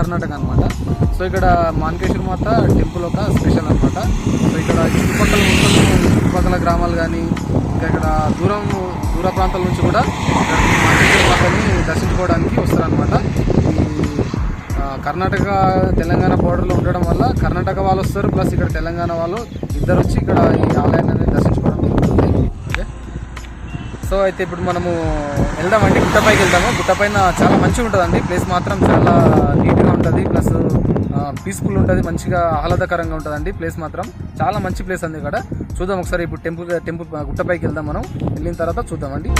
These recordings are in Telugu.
కర్ణాటక అనమాట. సో ఇక్కడ మాన్కేశ్వర మాత టెంపుల్ ఒక స్పెషల్ అనమాట. సో ఇక్కడ చుట్టుపక్కల గ్రామాలు కానీ ఇంకా ఇక్కడ దూర ప్రాంతాల నుంచి కూడా మాన్కేశ్వర మాతని దర్శించుకోవడానికి వస్తారనమాట. కర్ణాటక తెలంగాణ బోర్డర్లో ఉండడం వల్ల కర్ణాటక వాళ్ళు వస్తారు, ప్లస్ ఇక్కడ తెలంగాణ వాళ్ళు ఇద్దరు వచ్చి ఇక్కడ ఈ ఆలయాన్ని అనేది దర్శించుకోవడం జరుగుతుంది. ఓకే, సో అయితే ఇప్పుడు మనము వెళ్దామండి, గుట్టపైకి వెళ్దాము. గుట్టపైన చాలా మంచిగా ఉంటుందండి, ప్లేస్ మాత్రం చాలా నీట్గా ఉంటుంది, ప్లస్ పీస్ఫుల్ ఉంటుంది, మంచిగా ఆహ్లాదకరంగా ఉంటుందండి. ప్లేస్ మాత్రం చాలా మంచి ప్లేస్ అండి. ఇక్కడ చూద్దాం ఒకసారి. ఇప్పుడు టెంపుల్ గుట్టపైకి వెళ్దాం. మనం వెళ్ళిన తర్వాత చూద్దామండి.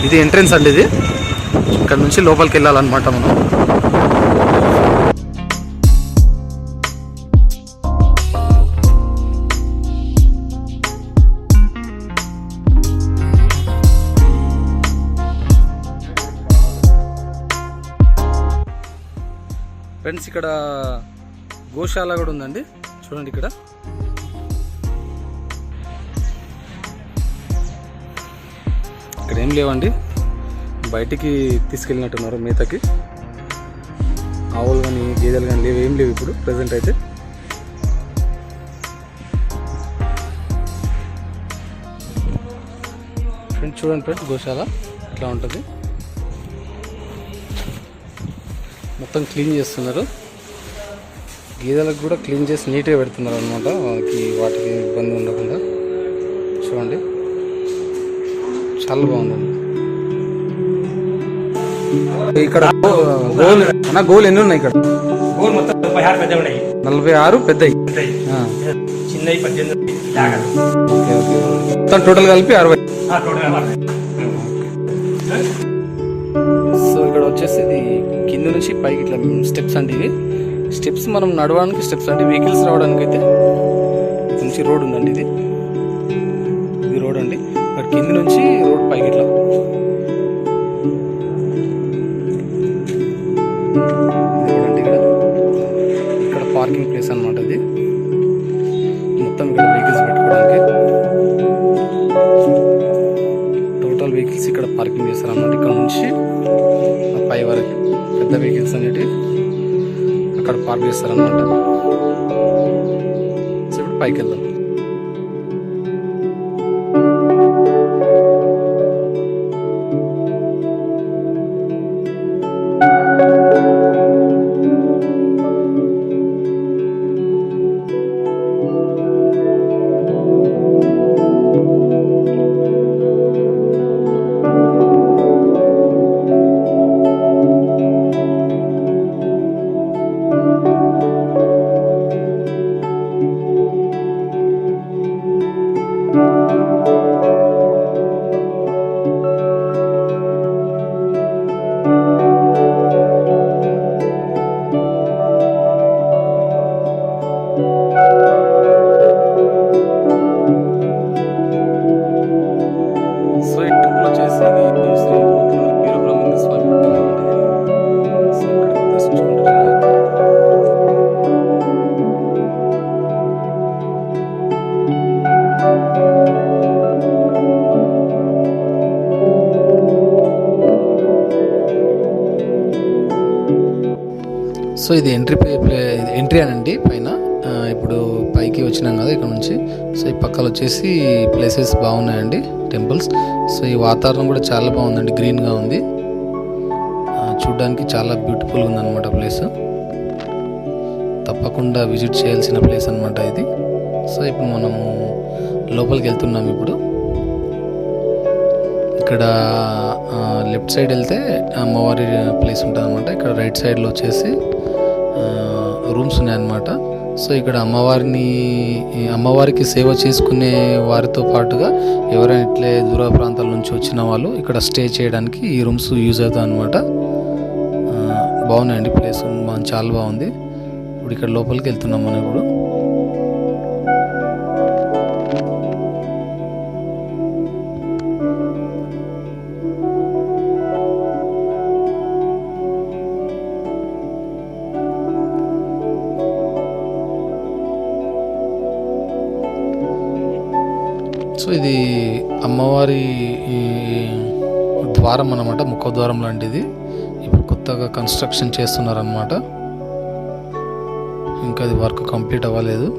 ఇది ఎంట్రన్స్ అండి. ఇది ఇక్కడ నుంచి లోపలికి వెళ్ళాలన్నమాట మనం. ఫ్రెండ్స్ ఇక్కడ గోశాల కూడా ఉందండి, చూడండి. ఇక్కడ ఇక్కడ ఏం లేవండి, బయటికి తీసుకెళ్ళినట్టున్నారు మేతకి. ఆవులు కానీ గేదెలు కానీ లేవు, ఏం లేవు ఇప్పుడు ప్రజెంట్ అయితే. ఫ్రెండ్స్ చూడండి ఫ్రెండ్స్, గోశాల ఇట్లా ఉంటుంది. మొత్తం క్లీన్ చేస్తున్నారు, గేదెలకు కూడా క్లీన్ చేసి నీట్గా పెడుతున్నారు అనమాట, వాటికి ఇబ్బంది ఉండకుండా. చూడండి చాలా బాగుందండి. ఇక్కడ గోలు ఎన్ని ఉన్నాయి? ఇక్కడ గోలు మొత్తం 46 పెద్దవి ఉన్నాయి. 46 పెద్దవి, చిన్నవి 18. మొత్తం టోటల్ కలిపి 60. సో ఇక్కడ వచ్చేసి ఇది కింద నుంచి పైకి ఇట్లా స్టెప్స్ అండి. ఇవి స్టెప్స్ మనం నడవడానికి స్టెప్స్ అండి, వెహికల్స్ రావడానికి అయితే ఇక్కడ నుంచి రోడ్ ఉందండి. ఇది రోడ్ అండి. ఇక్కడ కింద నుంచి రోడ్ పైకి ఇట్లా. ఇక్కడ పార్కింగ్ ప్లేస్ అన్నమాట. ఇది మొత్తం ఇక్కడ వెహికల్స్ పెట్టుకోవడానికి టోటల్ వెహికల్స్ ఇక్కడ పార్కింగ్ చేస్తారు అన్నమాట. ఇక్కడ నుంచి పై వరకు పెద్ద వెహికల్స్ అనేవి అక్కడ పార్క్ చేస్తారన్నమాట. సో ఇప్పుడు పైకి వెళ్దాం. సో ఇది ఎంట్రీ అనండి పైన. ఇప్పుడు పైకి వచ్చినాం కదా ఇక్కడ నుంచి. సో ఈ పక్కన వచ్చేసి ప్లేసెస్ బాగున్నాయండి, టెంపుల్స్. సో ఈ వాతావరణం కూడా చాలా బాగుందండి, గ్రీన్గా ఉంది, చూడ్డానికి చాలా బ్యూటిఫుల్గా ఉందన్నమాట ప్లేస్. తప్పకుండా విజిట్ చేయాల్సిన ప్లేస్ అనమాట ఇది. సో ఇప్పుడు మనము లోపలికి వెళ్తున్నాం. ఇప్పుడు ఇక్కడ లెఫ్ట్ సైడ్ వెళ్తే అమ్మవారి ప్లేస్ ఉంటుంది అనమాట. ఇక్కడ రైట్ సైడ్లో వచ్చేసి రూమ్స్ ఉన్నాయన్నమాట. సో ఇక్కడ అమ్మవారికి సేవ చేసుకునే వారితో పాటుగా ఎవరైనా ఇట్లే దూర ప్రాంతాల నుంచి వచ్చిన వాళ్ళు ఇక్కడ స్టే చేయడానికి ఈ రూమ్స్ యూజ్ అవుతాయి అనమాట. బాగున్నాయండి ప్లేస్, చాలా బాగుంది. ఇప్పుడు ఇక్కడ లోపలికి వెళ్తున్నాం మనం. ఇప్పుడు సో ఇది అమ్మవారి ఈ ద్వారం అన్నమాట, ముఖద్వారం లాంటిది. ఇప్పుడు కొత్తగా కన్స్ట్రక్షన్ చేస్తున్నారన్నమాట. ఇంకా అది వర్క్ కంప్లీట్ అవ్వలేదు.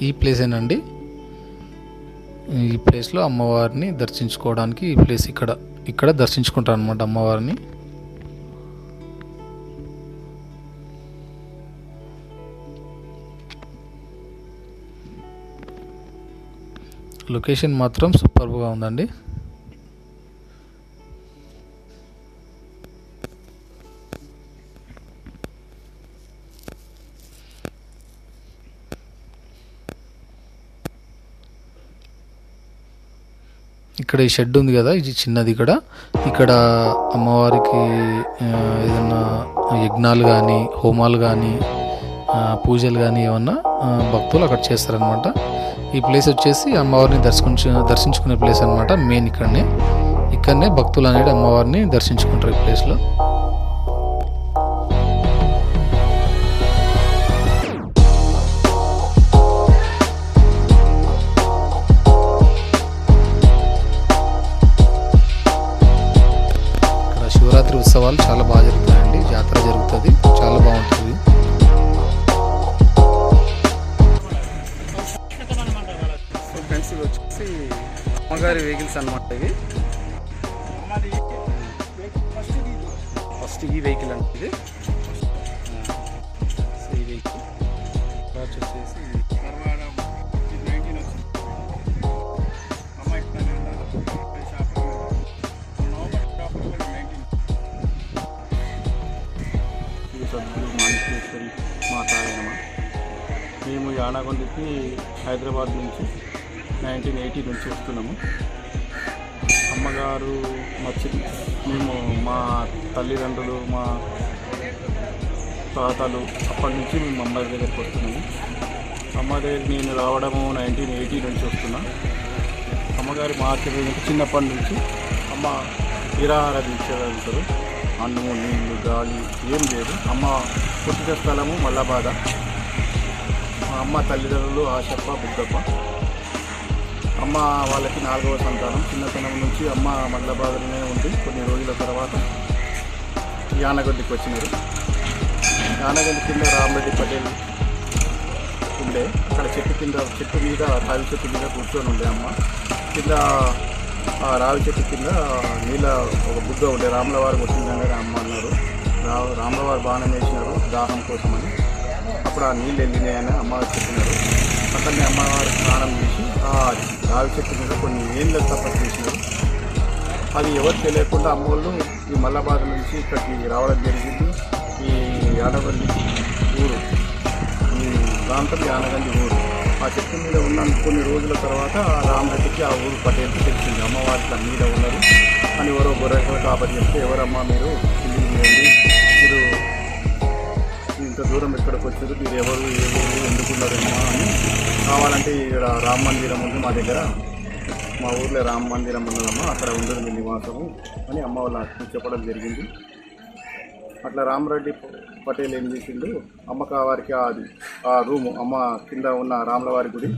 ఈ ప్లేసేనండి, ఈ ప్లేస్లో అమ్మవారిని దర్శించుకోవడానికి ఈ ప్లేస్ ఇక్కడ దర్శించుకుంటారు అనమాట అమ్మవారిని. లొకేషన్ మాత్రం సూపర్గా ఉందండి. ఇక్కడ ఈ షెడ్ ఉంది కదా, ఇది చిన్నది. ఇక్కడ అమ్మవారికి ఏదన్నా యజ్ఞాలు కానీ, హోమాలు కానీ, పూజలు కానీ ఏమన్నా భక్తులు అక్కడ చేస్తారనమాట. ఈ ప్లేస్ వచ్చేసి అమ్మవారిని దర్శించుకునే ప్లేస్ అనమాట. మెయిన్ ఇక్కడనే భక్తులు అనేది అమ్మవారిని దర్శించుకుంటారు ఈ ప్లేస్లో. శివరాత్రి ఉత్సవాలు చాలా బాగా జరుగుతాయండి. జాతర జరుగుతుంది, చాలా బాగుంటుంది. సో ఫ్రెండ్స్, ఇవి వచ్చేసి అమ్మగారి వెహికల్స్ అనమాట. ఇవి ఫస్ట్ ఈ వెహికల్ అంటే ఇది. సో ఈ వెహికల్ వచ్చేసి సద్గురు మాణికేశ్వరి మాతాయనమ. మేము యానాగొండకి హైదరాబాద్ నుంచి 1980 నుంచి వస్తున్నాము. అమ్మగారు మేము మా తల్లిదండ్రులు, మా తాతలు అప్పటి నుంచి మేము అమ్మాయి దగ్గరికి వస్తున్నాము. అమ్మ దగ్గరికి నేను రావడము 1980 నుంచి వస్తున్నా. అమ్మగారి చిన్నప్పటి నుంచి అమ్మ నిరాహార దీక్ష వెళ్తారు. అన్నము, నీళ్ళు, గాలి ఏం లేదు. అమ్మ పుట్టిన స్థలము మల్లబాద. మా అమ్మ తల్లిదండ్రులు ఆశప్ప, బుద్ధప్ప. అమ్మ వాళ్ళకి 4వ సంతానం. చిన్నతనం నుంచి అమ్మ మల్లబాదలోనే ఉంది. కొన్ని రోజుల తర్వాత యానగొండకి వచ్చినారు. యానగొండ కింద రామరెడ్డి పటేల్ ఉండే. అక్కడ చెట్టు మీద రావి చెట్టు మీద కూర్చొని ఉండే అమ్మ. కింద ఆ రావి చెట్టు కింద నీళ్ళ ఒక బుద్ధ ఉండే. రాములవారు వచ్చిందని అమ్మ అన్నారు. రాములవారు బాణం వేసినారు దాహం కోసమని. అప్పుడు ఆ నీళ్ళు వెళ్ళినాయని అమ్మవారు చెప్పినారు. అక్కడనే అమ్మవారు స్నానం చేసి ఆ రావి చెట్టు మీద కొన్ని ఏళ్ళ తపస్సు చేసినారు. అది ఎవరు తెలియకుండా అమ్మోళ్ళు ఈ మల్లబాద నుంచి ఇక్కడికి రావడం జరిగింది. ఈ యానగండి ఊరు, ఈ ప్రాంతం యానగండి ఊరు. ఆ చెట్టు మీద ఉన్న కొన్ని రోజుల తర్వాత రామరెడ్డికి ఆ ఊరు పటేల్కి తెలిసింది అమ్మవారి మీద ఉన్నారు అని. ఎవరో గొర్రెలు కాబట్టి చెప్తే, ఎవరమ్మా మీరు కిందికి చేయండి, మీరు ఇంత దూరం ఎక్కడికి వచ్చారు, మీరు ఎవరు, ఏ ఊరు, ఎందుకున్నారమ్మా అని. కావాలంటే ఇక్కడ రామ మందిరం ఉంది మా దగ్గర, మా ఊర్లో రామ మందిరం ఉన్నదమ్మా, అక్కడ ఉండదు మీ నివాసము అని అమ్మ వాళ్ళ చెప్పడం జరిగింది. అట్లా రామరెడ్డి పటేల్ ఏం చేసిండు, అమ్మవారికి ఆ రూము, అమ్మ కింద ఉన్న రాములవారి గుడి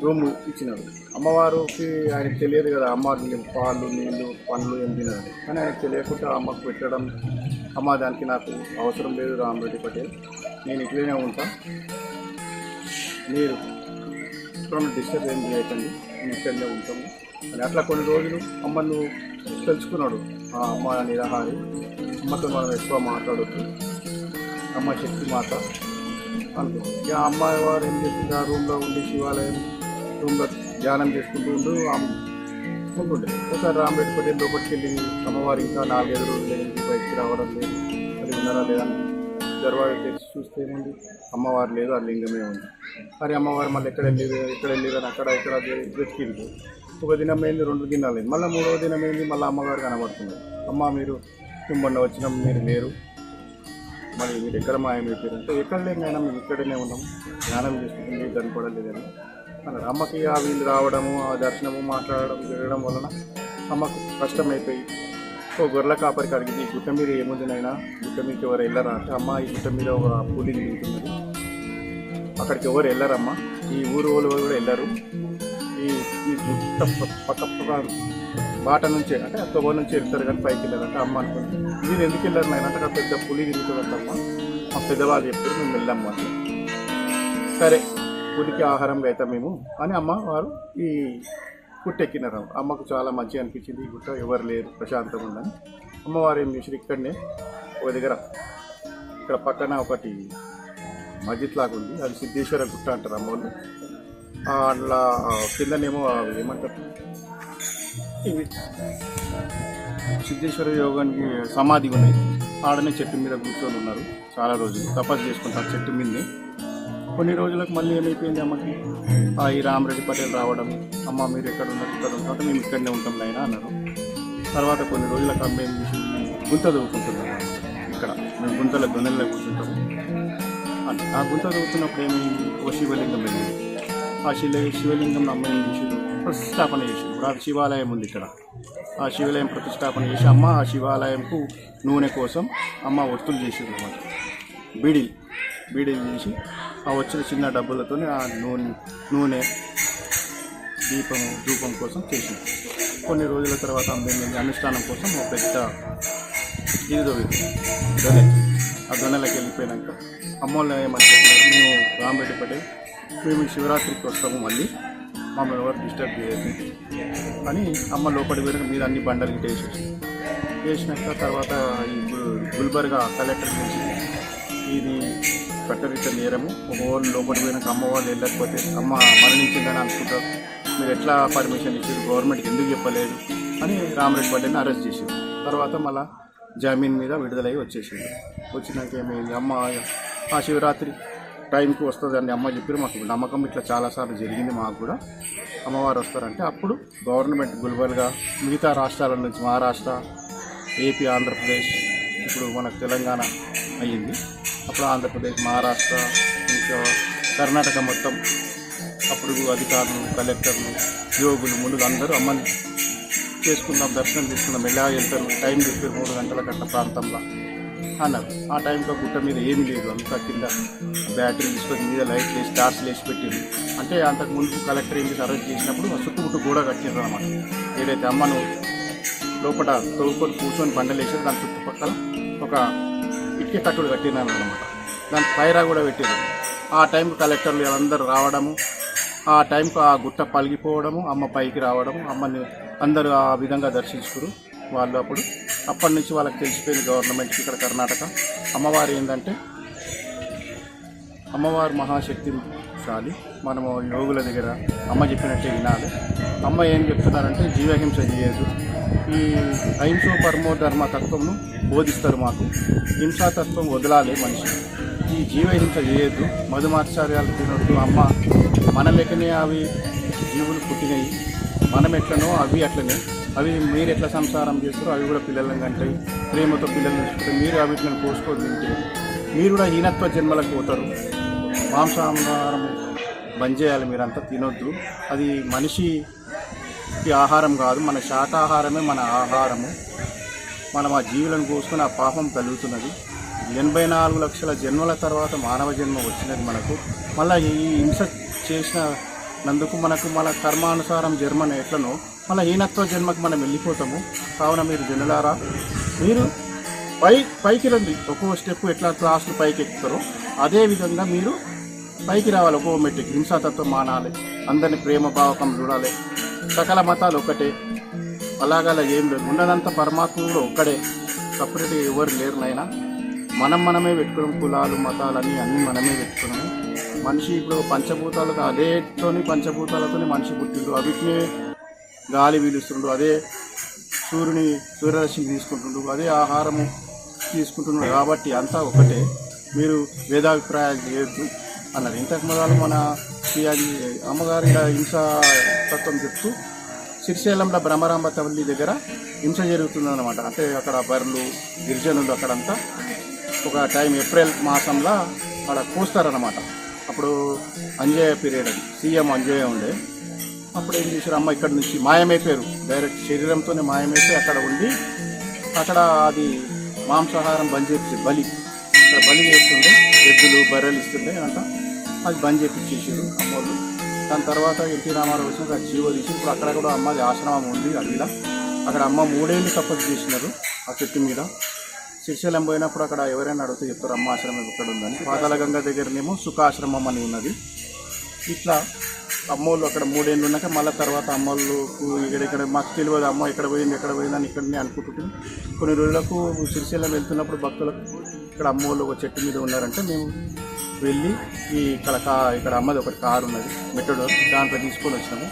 రూము ఇచ్చినాడు. అమ్మవారికి ఆయనకు తెలియదు కదా అమ్మవారికి పాలు, నీళ్ళు, పండ్లు ఏం తినాలి. కానీ ఆయనకు తెలియకుండా అమ్మకు పెట్టడం. అమ్మ దానికి నాకు అవసరం లేదు రామరెడ్డి పటేల్, నేను ఇట్లనే ఉంటా, మీరు ఇక్కడ డిస్టర్బ్ ఏం చేయకండి, మేము ఇక్కడనే ఉంటాము అని. అట్లా కొన్ని రోజులు అమ్మను తెలుసుకున్నాడు. ఆ అమ్మ నిరాహారి, అమ్మతో మనం ఎక్కువ మాట్లాడొద్దు, అమ్మ శక్తి మాత అనుకుంది. ఇక అమ్మాయి వారు ఏం చేసింది, ఆ రూమ్లో ఉండి శివాలయం రూమ్లో ధ్యానం చేసుకుంటూ ఉంటుండే. ఒకసారి రామరెడ్డి పటేల్ లోపలికి వెళ్ళి అమ్మవారు ఇంకా 4-5 రోజులు ఏంటి బయటికి రావడం లేదు, అది ఉన్నారా లేదని దర్వాజా తెరిచి చూస్తే ఏముంది, అమ్మవారు లేదు, ఆ లింగమే ఉంది. మరి అమ్మవారు మళ్ళీ ఎక్కడ వెళ్ళిరని అక్కడ ఇక్కడ వెతికింది. ఒక దినం అయింది, 2 దినాలు అయింది, మళ్ళీ 3వ దినం అయింది, మళ్ళీ అమ్మగారు కనబడుతున్నారు. అమ్మ మీరు మొన్న వచ్చినాం, మీరు లేరు, మరి మీరు ఎక్కడ మాయమైపోయారు అంటే, ఎక్కడ లేకైనా మేము ఇక్కడనే ఉన్నాం, ధ్యానం చేసుకుంటే మీరు కనపడలేదని. అన్నారు. అమ్మకి ఆ వీళ్ళు రావడము ఆ దర్శనము మాట్లాడడం జరగడం వలన అమ్మకు కష్టమైపోయి ఓ గొర్రెల కాపరికి అడిగింది, ఈ గుట్ట మీద ఏముంది నాయనా, గుట్ట మీదకి ఎవరు వెళ్ళరా అంటే, అమ్మ ఈ గుట్ట మీద ఒక పులి తిరుగుతున్నది, అక్కడికి ఎవరు వెళ్ళరమ్మా, ఈ ఊరు వాళ్ళు కూడా వెళ్ళరు, ఈ ఈ గుట్ట పక్క బాట నుంచే అంటే తొవ్వ నుంచి వెళ్తారు కానీ పైకి వెళ్ళారంటే అమ్మ అనుకుంది. మీరు ఎందుకు వెళ్ళారు నాయన అంటే, అక్కడ పెద్ద పులి తిరుగుతుందంటమ్మా, మా పెద్దవాళ్ళు చెప్పారు, మేము వెళ్ళాము అని. సరే పులికి ఆహారం అవుతాం మేము అని అమ్మ వారు ఈ గుట్ట ఎక్కినారు. అమ్మకు చాలా మంచిగా అనిపించింది, ఈ గుట్ట ఎవరు లేరు ప్రశాంతంగా ఉందని. అమ్మవారు ఏం చేసారు, ఇక్కడనే ఒక దగ్గర ఇక్కడ పక్కన ఒకటి మస్జిద్ లాగా ఉంది, అది సిద్ధేశ్వర గుట్ట అంటారు అమ్మవాళ్ళు. అట్లా కిందనేమో ఏమంటారు, ఇవి సిద్ధేశ్వర యోగానికి సమాధి ఉన్నాయి, ఆడనే చెట్టు మీద కూర్చొని ఉన్నారు చాలా రోజులు తపస్సు చేసుకుంటారు చెట్టు మీదనే. కొన్ని రోజులకు మళ్ళీ ఏమైపోయింది అమ్మకి, ఈ రామరెడ్డి పటేల్ రావడం, అమ్మ మీరు ఎక్కడ ఉన్నారు, ఇక్కడ ఉంటారు, మేము ఇక్కడనే ఉంటాం నాయనా అన్నారు. తర్వాత కొన్ని రోజులకు అమ్మ ఏం చేసి గుంత దవ్వుకుంటున్నాం, ఇక్కడ మేము గుంతలో దొనెల్లో కూర్చుంటాము. ఆ గుంత దవ్వుతున్నప్పుడు ఏమైంది, ఒక శివలింగం వెళ్ళింది. ఆ శివలింగం అమ్మ ఏం చేసారు, ప్రతిష్టాపన చేసారు. ఇప్పుడు ఆ శివాలయం ఉంది ఇక్కడ, ఆ శివాలయం ప్రతిష్టాపన చేసి అమ్మ ఆ శివాలయంకు నూనె కోసం అమ్మ ఒత్తులు చేసారు అన్నమాట. బీడీలు చేసి ఆ వచ్చిన చిన్న డబ్బులతో ఆ నూనె ధూపం కోసం చేసింది. కొన్ని రోజుల తర్వాత అనుష్ఠానం కోసం ఒక పెద్ద ఇది దొనె, ఆ దొనెలకు వెళ్ళిపోయినాక అమ్మోళ్ళు ఏమంటే, మేము రామరెడ్డి పటేల్ మేము శివరాత్రికి వస్తాము, మళ్ళీ మమ్మల్ని ఎవరు డిస్టర్బ్ చేయదు అని అమ్మ లోపలికి పోయినాక మీద అన్ని బండలు గిట్ట వేసినాక తర్వాత ఇప్పుడు గుల్బర్గా కలెక్టర్ నుంచి ఇది కట్టరిత నేరము, ఒక వాళ్ళు లోపలికి పోయినాక అమ్మ వాళ్ళు వెళ్ళకపోతే అమ్మ మరణించిందని అనుకుంటారు, మీరు ఎట్లా పర్మిషన్ ఇచ్చారు, గవర్నమెంట్కి ఎందుకు చెప్పలేదు అని రామరెడ్డి పటేల్ని అరెస్ట్ చేసారు. తర్వాత మళ్ళీ జామీన్ మీద విడుదలై వచ్చేసింది. వచ్చినాక ఏమైంది, అమ్మ ఆ శివరాత్రి టైంకి వస్తుందని అమ్మ చెప్పారు. మాకు నమ్మకం ఇట్లా చాలాసార్లు జరిగింది, మాకు కూడా అమ్మవారు వస్తారంటే అప్పుడు గవర్నమెంట్ గుల్బర్గా మిగతా రాష్ట్రాల నుంచి మహారాష్ట్ర, ఏపీ, ఆంధ్రప్రదేశ్, ఇప్పుడు మనకు తెలంగాణ అయ్యింది, అప్పుడు ఆంధ్రప్రదేశ్, మహారాష్ట్ర, ఇంకా కర్ణాటక మొత్తం అప్పుడు అధికారులు, కలెక్టర్లు, యోగులు, మునులు అందరూ అమ్మని చేసుకుందాం, దర్శనం చేసుకుందాం, ఎలా వెళ్తారు, టైం చెప్పారు 3 గంటల గంట ప్రాంతంలో అన్నారు. ఆ టైంలో గుట్ట మీద ఏమీ లేదు, అంతా కింద బ్యాటరీ తీసుకొని మీద లైట్ వేసి టార్చ్ వేసి పెట్టింది. అంటే అంతకుముందు కలెక్టర్ ఏం చేసి అరెస్ట్ చేసినప్పుడు చుట్టుముట్టు గోడ కట్టినారు అన్నమాట. ఏదైతే అమ్మను లోపల తవ్వుకొని కూర్చొని బండలు వేసి దాని చుట్టుపక్కల ఒక ఇటుక కట్టుడు కట్టినారు అనమాట. దానికి పైరా కూడా పెట్టారు. ఆ టైంకి కలెక్టర్లు అందరూ రావడము, ఆ టైంకి ఆ గుట్ట పలిగిపోవడము, అమ్మ పైకి రావడము, అమ్మని అందరూ ఆ విధంగా దర్శించుకురు వాళ్ళు. అప్పటి నుంచి వాళ్ళకి తెలిసిపోయింది గవర్నమెంట్కి ఇక్కడ కర్ణాటక అమ్మవారు ఏంటంటే అమ్మవారు మహాశక్తిశాలి, మనము యోగుల దగ్గర అమ్మ చెప్పినట్టే వినాలి. అమ్మ ఏం చెప్తున్నారంటే జీవహింస చేయదు, ఈ అహింసో పరమో ధర్మ తత్వంను బోధిస్తారు మాకు. హింసాతత్వం వదలాలి మనిషి, ఈ జీవహింస చేయొద్దు, మధుమాచార్యాలు తినొద్దు. అమ్మ మన లెక్కనే అవి జీవులు పుట్టినవి, మనం ఎట్లనో అవి అట్లనే, అవి మీరు ఎట్లా సంసారం చేస్తారో అవి కూడా పిల్లలను కంటాయి, ప్రేమతో పిల్లల్ని చూసుకుంటే మీరు అవిట్లను కోసుకొని తింటే మీరు కూడా హీనత్వ జన్మలకు పోతారు. మాంసాహారం బంద్ చేయాలి, మీరంతా తినొద్దు, అది మనిషికి ఆహారం కాదు, మన శాకాహారమే మన ఆహారము. మనం ఆ జీవులను కోసుకొని ఆ పాపం కలుగుతున్నది. 84 లక్షల జన్మల తర్వాత మానవ జన్మ వచ్చినది మనకు. మళ్ళీ ఈ హింస చేసినందుకు మనకు మన కర్మానుసారం జన్మను ఎట్లనో మళ్ళీ హీనత్వ జన్మకు మనం వెళ్ళిపోతాము. కావున మీరు జనులారా, మీరు పైకి రండి, ఒక్కో స్టెప్ ఎట్లా క్లాసులు పైకి ఎక్కుతారో అదేవిధంగా మీరు పైకి రావాలి. ఒక్కో మెట్టికి హింసాతత్వం మానాలి, అందరినీ ప్రేమ భావకం చూడాలి. సకల మతాలు ఒక్కటే, అలాగలా ఏం లేదు, ఉన్నదంత పరమాత్మలో ఒక్కడే, సపరేట్గా ఎవరు లేరు నాయన. మనమే పెట్టుకున్నాం, కులాలు మతాలన్నీ అన్నీ మనమే పెట్టుకున్నాము. మనిషి ఇప్పుడు పంచభూతాలతో పంచభూతాలతో మనిషి పుట్టిండు, అవిటిని గాలి పీలుస్తుండు, అదే సూర్యరశ్మి తీసుకుంటుండు, అదే ఆహారము తీసుకుంటున్నాడు. కాబట్టి అంతా ఒకటే, మీరు భేదాభిప్రాయాలు చేయొద్దు అన్నారు. ఇంతకు మొదలు మన అమ్మగారి హింసా తత్వం చెప్తూ శ్రీశైలంలో బ్రహ్మరాంబ తల్లి దగ్గర హింస జరుగుతుందన్నమాట. అంటే అక్కడ బర్రెలు, గిరిజనులు అక్కడంతా ఒక టైం ఏప్రిల్ మాసంలో అక్కడ కోస్తారనమాట. అప్పుడు అంజయ్య పీరియడ్ అది, సీఎం అంజయ్య ఉండే. అప్పుడు ఏం చేశారు, అమ్మ ఇక్కడ నుంచి మాయమైపోయారు, డైరెక్ట్ శరీరంతోనే మాయమైపోయి అక్కడ ఉండి అక్కడ అది మాంసాహారం బంద్ చేసి బలి ఇక్కడ బలి చేస్తుండే, ఎద్దులు బర్రెలు ఇస్తుండే అంట, అది బంద్ చేపించేసారు అమ్మోళ్ళు. దాని తర్వాత ఎన్టీ రామారావు వచ్చిన అది జీవో తీసి ఇప్పుడు అక్కడ కూడా అమ్మది ఆశ్రమం ఉంది అడవిలో. అక్కడ అమ్మ 3 ఏళ్ళు తపస్సు చేసినారు ఆ చెట్టు మీద. శ్రీశైలం పోయినప్పుడు అక్కడ ఎవరైనా అడిగితే చెప్తారు అమ్మ ఆశ్రమం ఎక్కడ ఉందని. పాతాళ గంగ దగ్గరనేమో సుఖాశ్రమం అని ఉన్నది. ఇట్లా అమ్మోళ్ళు అక్కడ 3 ఏళ్ళు ఉన్నాక మళ్ళీ తర్వాత అమ్మోళ్ళకు ఇక్కడ మాకు తెలియదు అమ్మ ఎక్కడ పోయింది అని ఇక్కడనే అనుకుంటుంటే కొన్ని రోజులకు శ్రీశైలం వెళ్తున్నప్పుడు భక్తులకు ఇక్కడ అమ్మోళ్ళు ఒక చెట్టు మీద ఉన్నారంటే మేము వెళ్ళి ఇక్కడ అమ్మది ఒకటి కారు ఉన్నది మెట్రోడోర్, దాంట్లో తీసుకొని వచ్చినాము.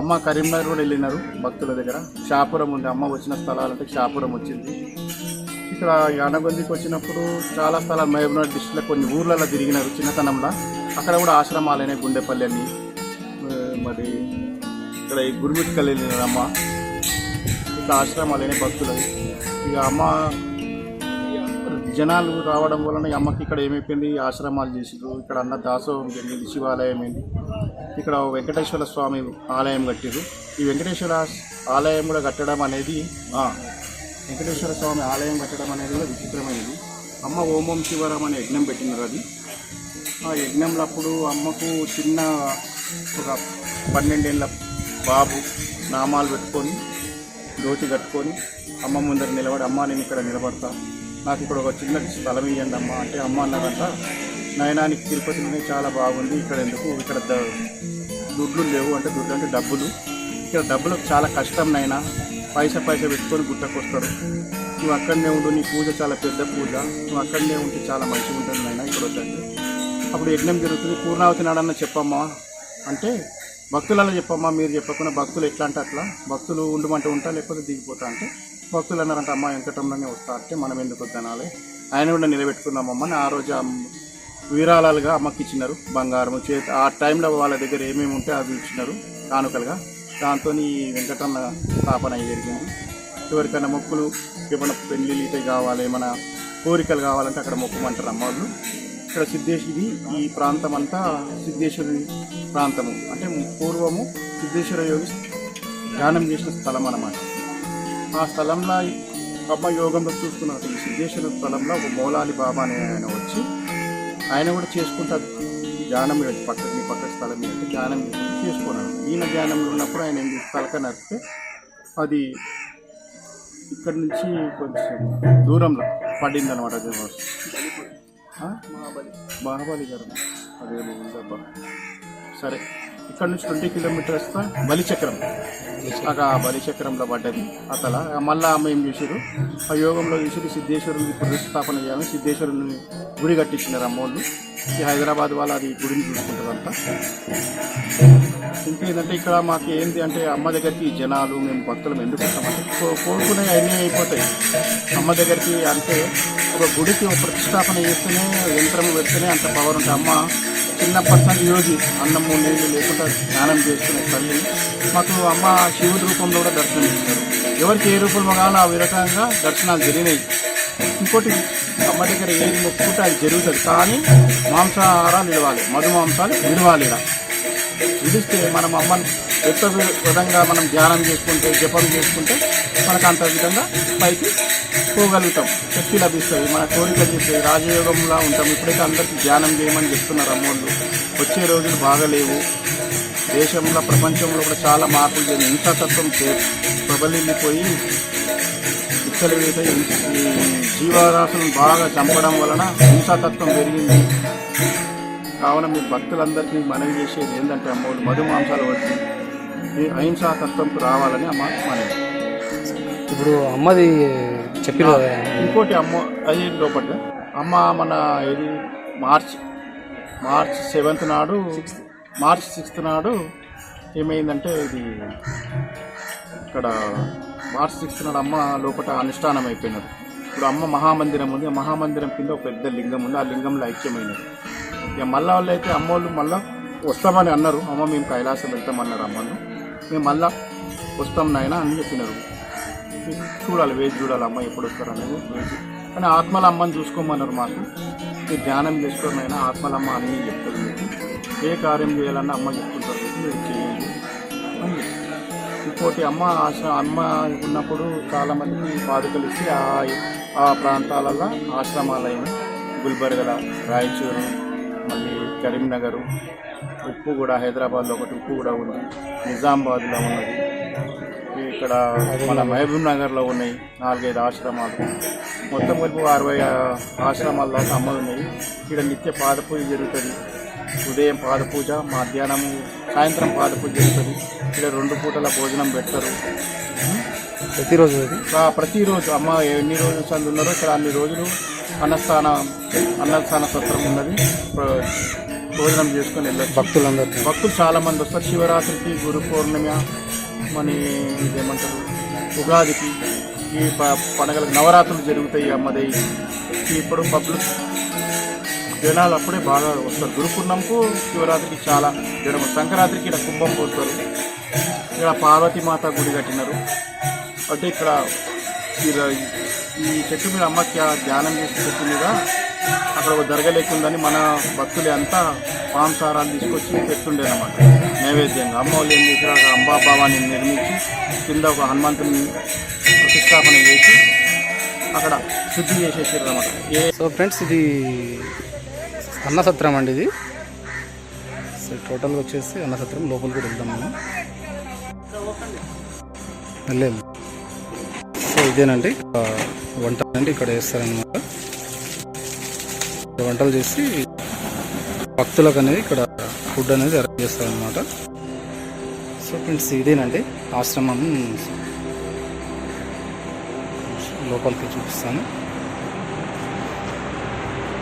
అమ్మ కరీంనగర్ కూడా వెళ్ళినారు భక్తుల దగ్గర. షాపురం ఉంది, అమ్మ వచ్చిన స్థలాలంటే షాపురం వచ్చింది. ఇక్కడ యానగొందికి వచ్చినప్పుడు చాలా స్థలాలు మహబూబ్నగర్ డిస్ట్రిక్ట్లో కొన్ని ఊర్లలో తిరిగినారు చిన్నతనంలో. అక్కడ కూడా ఆశ్రమాలైన గుండెపల్లి అని, మరి ఇక్కడ ఈ గురుమిట్కల్ వెళ్ళినారు అమ్మ. ఇట్లా ఆశ్రమాలైన భక్తులది. ఇక అమ్మ జనాలు రావడం వలన ఈ అమ్మకి ఇక్కడ ఏమైపోయింది, ఆశ్రమాలు చేసిరు. ఇక్కడ అన్న దాసోహం జరిగింది, శివాలయం అయింది. ఇక్కడ వెంకటేశ్వర స్వామి ఆలయం కట్టిరు. ఈ వెంకటేశ్వర ఆలయం కూడా కట్టడం అనేది వెంకటేశ్వర స్వామి ఆలయం కట్టడం అనేది కూడా విచిత్రమైనది. అమ్మ ఓం శివరాం అనే యజ్ఞం పెట్టినారు. అది ఆ యజ్ఞంలో అప్పుడు అమ్మకు చిన్న ఒక 12 ఏళ్ళ బాబు నామాలు పెట్టుకొని ధోతి కట్టుకొని అమ్మ ముందర నిలబడి, అమ్మ నేను ఇక్కడ నిలబడతా, నాకు ఇక్కడ ఒక చిన్న స్థలం ఇవ్వండి అమ్మ అంటే, అమ్మ అన్నదంట నయనానికి తిరుపతిలోనే చాలా బాగుంది, ఇక్కడ ఎందుకు, ఇక్కడ దుడ్లు లేవు అంటే, దుడ్లు అంటే డబ్బులు, ఇక్కడ డబ్బులకు చాలా కష్టం నైనా, పైసా పెట్టుకొని గుట్టకొస్తారు, నువ్వు అక్కడనే ఉండు, నీ పూజ చాలా పెద్ద పూజ, నువ్వు అక్కడనే ఉంటే చాలా మంచిగా ఉంటుంది నైనా ఇక్కడ వద్దంటే. అప్పుడు యజ్ఞం జరుగుతుంది, పూర్ణావతి నాడన్న చెప్పమ్మా అంటే, భక్తులలో చెప్పమ్మా, మీరు చెప్పకుండా భక్తులు ఎట్లా అంటే అట్లా, భక్తులు ఉండమంటే ఉంటా లేకపోతే దిగిపోతా అంటే, భక్తులు అన్నారంటే అమ్మ వెంకటంలోనే వస్తా అంటే మనం ఎందుకు వద్దనాలి, ఆయన కూడా నిలబెట్టుకుందామమ్మని ఆ రోజు విరాళాలుగా అమ్మకి ఇచ్చినారు. బంగారం ఆ టైంలో వాళ్ళ దగ్గర ఏమేమి ఉంటే అవి ఇచ్చినారు కానుకలుగా. దాంతో ఈ వెంకటరమణ స్థాపన జరిగింది. ఎవరికైనా మొక్కులు, ఏమైనా పెళ్ళిళ్ళు ఇటే కావాలి, ఏమైనా కోరికలు కావాలంటే అక్కడ మొక్కమంటారు అమ్మవాళ్ళు. ఇక్కడ సిద్ధేశ్వరి, ఈ ప్రాంతం అంతా సిద్ధేశ్వరి ప్రాంతము, అంటే పూర్వము సిద్ధేశ్వర యోగి ధ్యానం చేసిన స్థలం అన్నమాట. ఆ స్థలంలో అమ్మ యోగంలో చూసుకున్నారు. ఈ సిద్ధేశ్వర స్థలంలో ఒక మౌలాలి బాబా అనే ఆయన వచ్చి ఆయన కూడా చేసుకుంటారు ధ్యానం. పక్క స్థలం మీద ధ్యానం చేసుకున్నాడు. ఈయన ధ్యానంలో ఉన్నప్పుడు ఆయన ఏంటి తలక నరికితే అది ఇక్కడి నుంచి కొంచెం దూరంలో పడింది అనమాట. అది మహాబలి గారు అదే ఉందబ్బా. సరే, ఇక్కడ నుంచి 20 కిలోమీటర్స్ బలిచక్రం, ఆ బలిచక్రంలో పడ్డది అతల. మళ్ళీ ఆమె ఏం చేశారు, ఆ యోగంలో చేసి సిద్ధేశ్వరుని ప్రతిష్టాపన చేయాలని సిద్ధేశ్వరుని గుడి కట్టించినారు అమ్మోళ్ళు. ఈ హైదరాబాద్ వాళ్ళు అది గుడిని చూసుకుంటారంతా. ఇంకేంటంటే ఇక్కడ మాకు ఏంటి అంటే, అమ్మ దగ్గరికి జనాలు మేము భక్తులం ఎందుకు వస్తామంటే కోరుకునే అన్నీ అయిపోతాయి అమ్మ దగ్గరికి. అంటే ఒక గుడికి ఒక ప్రతిష్టాపన చేస్తేనే, యంత్రం పెడితేనే అంత పవర్ ఉంటుంది. అమ్మ చిన్నప్పటి యోగి, అన్నము నీళ్ళు లేకుండా స్నానం చేసుకునే తల్లి. మాకు అమ్మ శివుడి రూపంలో కూడా దర్శనం ఇస్తారు. ఎవరికి ఏ రూపంలో కావాలో ఆ విధంగా దర్శనాలు జరిగినాయి. ఇంకోటి, అమ్మ దగ్గర ఏది మొక్కుకుంటే అది జరుగుతుంది, కానీ మాంసాహారాలు విడవాలి, మధు మాంసాలు విడవాలి. ఇలా విడిస్తే మనం అమ్మని ఎంత విధంగా మనం ధ్యానం చేసుకుంటే, జపం చేసుకుంటే మనకు అంత విధంగా పైకి పోగలుగుతాం, శక్తి లభిస్తుంది, మన కోరికలు చేస్తాయి, రాజయోగంలా ఉంటాం. ఇప్పుడైతే అందరికీ ధ్యానం చేయమని చెప్తున్నారు అమ్మోళ్ళు. వచ్చే రోజులు బాగలేవు. దేశంలో, ప్రపంచంలో కూడా చాలా మార్పులు జరిగింది. హింసాతత్వం ప్రబలిపోయి విచ్చలవిడితే జీవరాశులను బాగా చంపడం వలన హింసాతత్వం పెరిగింది. కావున మీ భక్తులందరికీ మనవి చేసేది ఏంటంటే, అమ్మోళ్ళు మధు మాంసాలు వచ్చి ఈ అహింసాతత్వంకు రావాలని అమ్మ మనవి. ఇప్పుడు అమ్మది చెప్పిన ఇంకోటి, అమ్మ అది లోపల అమ్మ మన ఇది మార్చ్ 7th నాడు, మార్చ్ 6th నాడు ఏమైందంటే, ఇది ఇక్కడ మార్చ్ 6th నాడు అమ్మ లోపల అనుష్ఠానం అయిపోయినది. ఇప్పుడు అమ్మ మహామందిరం ఉంది, ఆ మహామందిరం కింద ఒక పెద్ద లింగం ఉంది, ఆ లింగంలో ఐక్యమైనది. ఇక మళ్ళీ వాళ్ళు అయితే అమ్మోళ్ళు మళ్ళీ వస్తామని అన్నారు. అమ్మ మేము కైలాసం వెళ్తామన్నారు అమ్మను. మేము మళ్ళీ వస్తాం నాయన అని చెప్పినారు. చూడాలి, వేచి చూడాలి అమ్మ ఎప్పుడు వస్తారు అనేది వేచి. కానీ ఆత్మల అమ్మని చూసుకోమన్నారు మాకు. మీరు ధ్యానం చేసుకోరు నాయన, ఆత్మల అమ్మ అని చెప్తారు మీకు. ఏ కార్యం చేయాలన్నా అమ్మ చెప్తుంటారు, మీరు చేయండి అని చెప్తారు. ఇంకోటి అమ్మ ఉన్నప్పుడు చాలామందికి పాదుకలు ఇచ్చి ఆ ప్రాంతాలలో ఆశ్రమాలైన గుల్బర్గల, రాయచూరు, మళ్ళీ కరీంనగర్, ఉప్పు కూడా హైదరాబాద్లో ఒకటి ఉప్పు కూడా ఉంది, నిజామాబాద్లో ఉన్నది, ఇక్కడ మన మహబూబ్ నగర్లో ఉన్నాయి 4-5 ఆశ్రమాలు. మొత్తం కలిపి 60 ఆశ్రమాల దాకా అమ్మలు ఉన్నాయి. ఇక్కడ నిత్య పాదపూజ జరుగుతుంది. ఉదయం పాదపూజ, మధ్యాహ్నం సాయంత్రం పాదపూజ జరుగుతుంది. ఇక్కడ 2 పూటల భోజనం పెడతారు ప్రతిరోజు. ప్రతిరోజు అమ్మ ఎన్ని రోజులు సంది ఉన్నారో ఇక్కడ అన్ని రోజులు అన్నస్థాన సత్రం ఉన్నది. భోజనం చేసుకొని వెళ్ళచ్చు భక్తులు చాలామంది వస్తారు. శివరాత్రికి, గురు పౌర్ణమి, మన ఇదేమంటారు ఉగాదికి, ఈ పండుగలకు నవరాత్రులు జరుగుతాయి అమ్మది. ఇప్పుడు పబ్లిక్ జనాలు అప్పుడే బాగా వస్తారు. గురు పూర్ణంకు, శివరాత్రికి చాలా జనం. సంక్రాంతికి ఇక్కడ కుంభం పోస్తారు. ఇక్కడ పార్వతీమాత గుడి కట్టినారు. అంటే ఇక్కడ ఈ చెట్టు మీద అమ్మకి ధ్యానం చేసిన చెట్టు మీద అక్కడ ఒక దర్గా లేకుందని మన భక్తులు అంతా మాంసారాలు తీసుకొచ్చి పెట్టుండే అన్నమాట నైవేద్యంగా. అమ్మ వాళ్ళు ఏం చేశారు, అక్కడ అంబాభావాన్ని నిర్మించి కింద ఒక హనుమంతుని ప్రతిష్టాపన చేసి అక్కడ శుద్ధి చేసేసారు అన్నమాట. సో ఫ్రెండ్స్, ఇది అన్నసత్రం అండి. ఇది సో టోటల్గా వచ్చేసి అన్నసత్రం. లోపలికి కూడా వెళ్దాం మనం. వెళ్ళలేదు. సో ఇదేనండి వంట అండి, ఇక్కడ వేస్తారనమాట. వంటలు చేసి భక్తులకు అనేది ఇక్కడ ఫుడ్ అనేది అరేంజ్ చేస్తారనమాట. సో ఫ్రెండ్స్, ఇదేనండి ఆశ్రమం. లోపలికి చూపిస్తాను.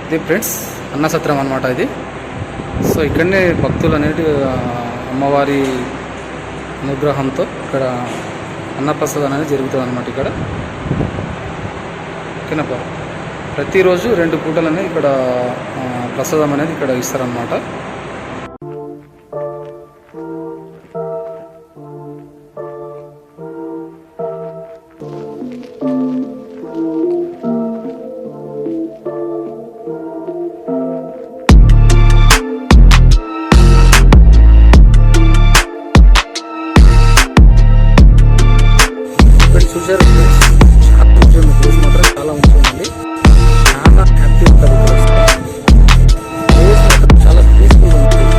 ఇది ఫ్రెండ్స్ అన్నసత్రం అనమాట ఇది. సో ఇక్కడనే భక్తులు అనేది అమ్మవారి అనుగ్రహంతో ఇక్కడ అన్నప్రసాదం అనేది జరుగుతుంది అనమాట. ఇక్కడ ఓకేనా, ప్రతిరోజు 2 పూటలు అనేది ఇక్కడ ప్రసాదం అనేది ఇక్కడ ఇస్తారనమాట. చూసారు ప్లేస్ మాత్రం చాలా ఉంటుందండి. చాలా హ్యాపీ ఉంటుంది. ప్లేస్ మాత్రం చాలా పీస్ఫుల్గా ఉంటుంది.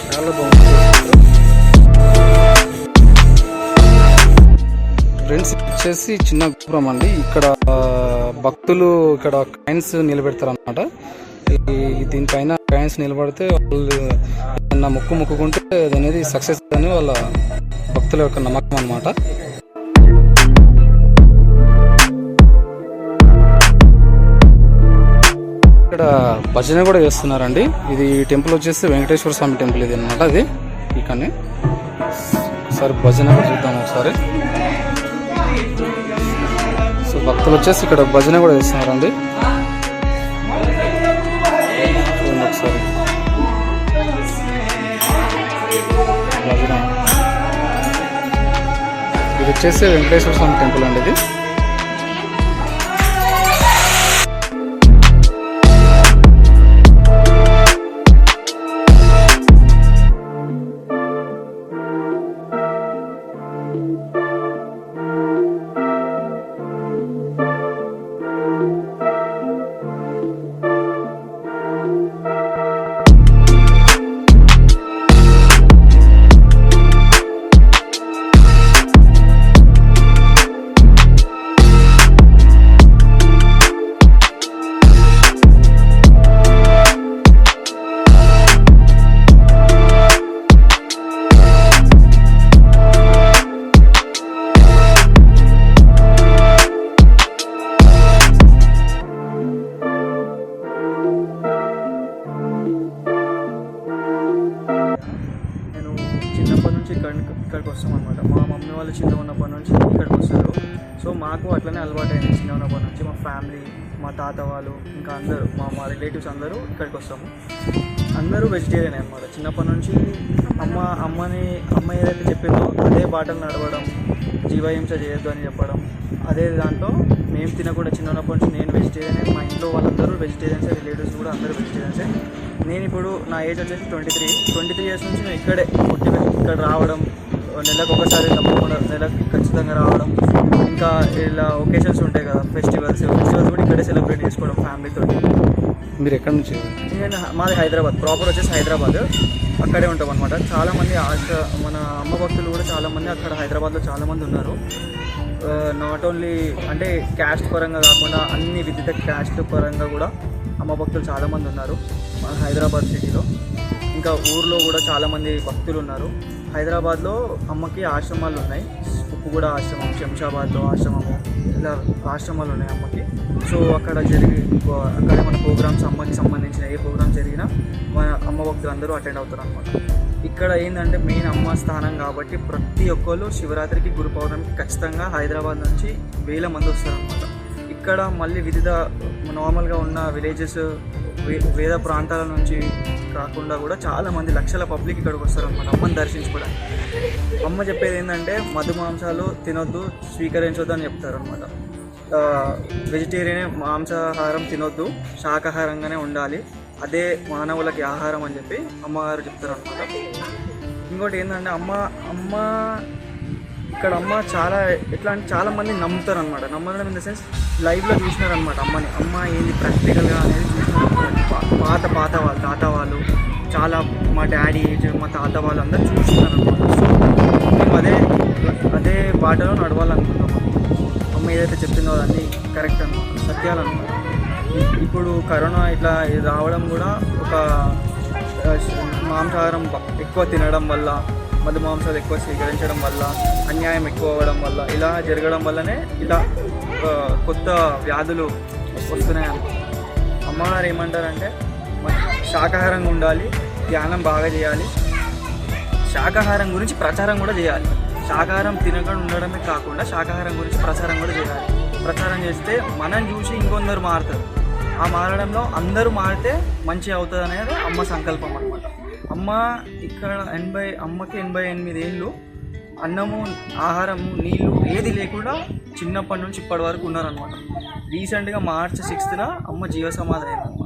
చాలా బాగుంటుంది ఫ్రెండ్స్. వచ్చేసి చిన్న గోపురం అండి. ఇక్కడ భక్తులు ఇక్కడ కాయిన్స్ నిలబెడతారు అనమాట. దీనిపైన కాయిన్స్ నిలబడితే వాళ్ళు ఏదన్నా మొక్కుకుంటే అది అనేది సక్సెస్ అని వాళ్ళ భక్తుల యొక్క నమ్మకం అనమాట. ఇక్కడ భజన కూడా చేస్తున్నారండి. ఇది టెంపుల్ వచ్చేసి వెంకటేశ్వర స్వామి టెంపుల్ ఇది అనమాట. అది ఇక్కడనే ఒకసారి భజన కూడా చూద్దాం ఒకసారి. సో భక్తులు వచ్చేసి ఇక్కడ భజన కూడా చేస్తున్నారండి. చూడండి ఒకసారి భజన. ఇది వచ్చేసి వెంకటేశ్వర స్వామి టెంపుల్ అండి ఇది. ఇక్కడికి వస్తాం అనమాట. మా మమ్మీ వాళ్ళు చిన్న ఉన్నప్పటి నుంచి ఇక్కడికి వస్తారు. సో మాకు అట్లనే అలవాటు అయింది చిన్న ఉన్నప్పటి నుంచి. మా ఫ్యామిలీ మా తాత వాళ్ళు ఇంకా అందరూ మా రిలేటివ్స్ అందరూ ఇక్కడికి వస్తాము. అందరూ వెజిటేరియన్ అనమాట. చిన్నప్పటి నుంచి అమ్మ ఏదైతే చెప్పిందో అదే బాటలు నడవడం, జీవహింస చేయొద్దు అని చెప్పడం, అదే దాంట్లో మేము తినకుండా చిన్నప్పటి నుంచి నేను వెజిటేరియనే, మా ఇంట్లో వాళ్ళందరూ వెజిటేరియన్సే, రిలేటివ్స్ కూడా అందరూ వెజిటేరియన్సే. నేను ఇప్పుడు నా ఏజ్ వచ్చేసి 23 ఇయర్స్ నుంచి నేను ఇక్కడే పుట్టి ఇక్కడ రావడం, నెలకు ఒకసారి తప్పకుండా నెలకు ఖచ్చితంగా రావడం, ఇంకా ఇలా ఒకేషన్స్ ఉంటాయి కదా ఫెస్టివల్స్ కూడా ఇక్కడే సెలబ్రేట్ చేసుకోవడం ఫ్యామిలీతో. మీరు ఎక్కడి నుంచి? నేను మాది హైదరాబాద్, ప్రాపర్ వచ్చేసి హైదరాబాద్, అక్కడే ఉంటాం అనమాట. చాలామంది మన అమ్మ భక్తులు కూడా చాలామంది అక్కడ హైదరాబాద్లో చాలామంది ఉన్నారు. నాట్ ఓన్లీ అంటే క్యాస్ట్ పరంగా కాకుండా అన్ని వివిధ క్యాస్ట్ పరంగా కూడా అమ్మ భక్తులు చాలామంది ఉన్నారు మన హైదరాబాద్ సిటీలో. ఇంకా ఊర్లో కూడా చాలామంది భక్తులు ఉన్నారు. హైదరాబాద్లో అమ్మకి ఆశ్రమాలు ఉన్నాయి, ఉప్పుగూడ ఆశ్రమం, శంషాబాద్లో ఆశ్రమము, ఇలా ఆశ్రమాలు ఉన్నాయి అమ్మకి. సో అక్కడే మన ప్రోగ్రామ్స్, అమ్మకి సంబంధించిన ఏ ప్రోగ్రామ్ జరిగినా మన అమ్మ భక్తులు అందరూ అటెండ్ అవుతారు అనమాట. ఇక్కడ ఏంటంటే మెయిన్ అమ్మ స్థానం కాబట్టి ప్రతి ఒక్కళ్ళు శివరాత్రికి, గురు పౌర్ణమికి ఖచ్చితంగా హైదరాబాద్ నుంచి వేల మంది వస్తారనమాట. ఇక్కడ మళ్ళీ వివిధ నార్మల్గా ఉన్న విలేజెస్, వేద ప్రాంతాల నుంచి కాకుండా కూడా చాలామంది లక్షల పబ్లిక్ ఇక్కడికి వస్తారనమాట అమ్మని దర్శించుకోవడానికి. అమ్మ చెప్పేది ఏంటంటే మధు మాంసాలు తినొద్దు, స్వీకరించొద్దు అని చెప్తారనమాట. వెజిటేరియన్, మాంసాహారం తినొద్దు, శాకాహారంగానే ఉండాలి, అదే మానవులకి ఆహారం అని చెప్పి అమ్మగారు చెప్తారనమాట. ఇంకోటి ఏంటంటే ఇక్కడ అమ్మ చాలా ఎట్లా అంటే చాలామంది నమ్ముతారు అనమాట. నమ్మడం ఇన్ ద సెన్స్ లైవ్లో చూసినారనమాట అమ్మని. అమ్మ ఏంది ప్రాక్టికల్గా అనేది చూసినారు. పాత వాళ్ళు, తాత వాళ్ళు, చాలా మా డాడీ ఏజ్, మా తాత వాళ్ళు అందరూ చూస్తున్నారనమాట. సో మేము అదే బాటలో నడవాలనుకుంటాము. అమ్మ ఏదైతే చెప్పిందో అన్నీ కరెక్ట్ అనమాట, సత్యాలు అనమాట. ఇప్పుడు కరోనా ఇట్లా రావడం కూడా ఒక మాంసాహారం ఎక్కువ తినడం వల్ల, మధు మాంసాలు ఎక్కువ స్వీకరించడం వల్ల, అన్యాయం ఎక్కువ అవ్వడం వల్ల, ఇలా జరగడం వల్లనే ఇలా కొత్త వ్యాధులు వస్తున్నాయి. అమ్మగారు ఏమంటారంటే శాకాహారంగా ఉండాలి, ధ్యానం బాగా చేయాలి, శాకాహారం గురించి ప్రచారం కూడా చేయాలి. శాకాహారం తినకుండా ఉండడమే కాకుండా శాకాహారం గురించి ప్రచారం కూడా చేయాలి. ప్రచారం చేస్తే మనం చూసి ఇంకొందరు మారుతారు. ఆ మారడంలో అందరూ మారితే మంచి అవుతుంది అనేది అమ్మ సంకల్పం అనమాట. అమ్మ ఇక్కడ అమ్మకి 88 ఏళ్ళు అన్నము, ఆహారము, నీళ్ళు ఏది లేకుండా చిన్నప్పటి నుంచి ఇప్పటి వరకు ఉన్నారనమాట. రీసెంట్గా March 6th అమ్మ జీవ సమాధి అయింది.